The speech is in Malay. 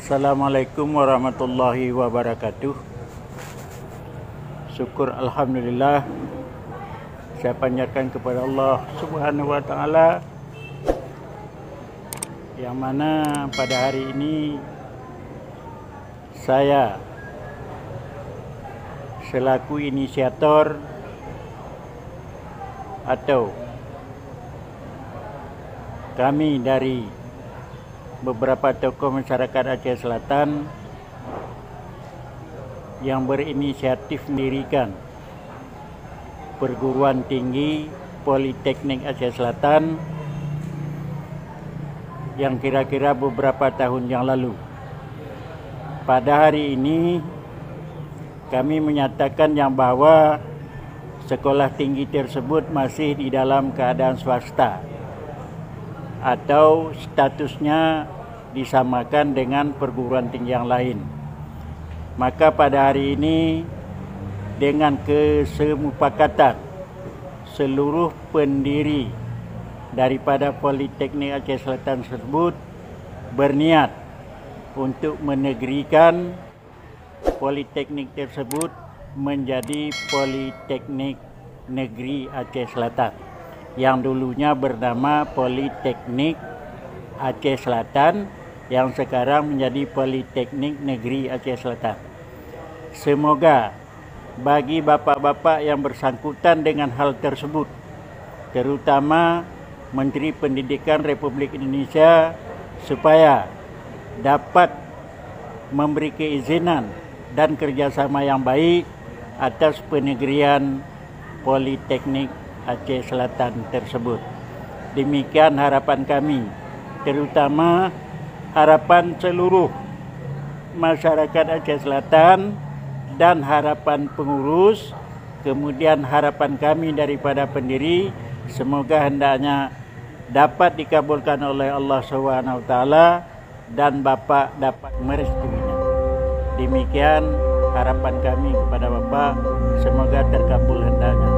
Assalamualaikum warahmatullahi wabarakatuh. Syukur alhamdulillah saya panjatkan kepada Allah Subhanahu wa taala, yang mana pada hari ini saya selaku inisiator atau kami dari beberapa tokoh masyarakat Aceh Selatan yang berinisiatif mendirikan perguruan tinggi Politeknik Aceh Selatan yang kira-kira beberapa tahun yang lalu. Pada hari ini kami menyatakan yang bahwa sekolah tinggi tersebut masih di dalam keadaan swasta atau statusnya disamakan dengan perguruan tinggi yang lain. Maka pada hari ini dengan kesemupakatan seluruh pendiri daripada Politeknik Aceh Selatan tersebut berniat untuk menegrikan Politeknik tersebut menjadi Politeknik Negeri Aceh Selatan, yang dulunya bernama Politeknik Aceh Selatan, yang sekarang menjadi Politeknik Negeri Aceh Selatan. Semoga bagi bapak-bapak yang bersangkutan dengan hal tersebut, terutama Menteri Pendidikan Republik Indonesia, supaya dapat memberi keizinan dan kerjasama yang baik atas penegrian Politeknik Aceh Selatan tersebut. Demikian harapan kami, terutama harapan seluruh masyarakat Aceh Selatan dan harapan pengurus, kemudian harapan kami daripada pendiri, semoga hendaknya dapat dikabulkan oleh Allah SWT dan Bapak dapat merestuinya. Demikian harapan kami kepada Bapak, semoga terkabul hendaknya.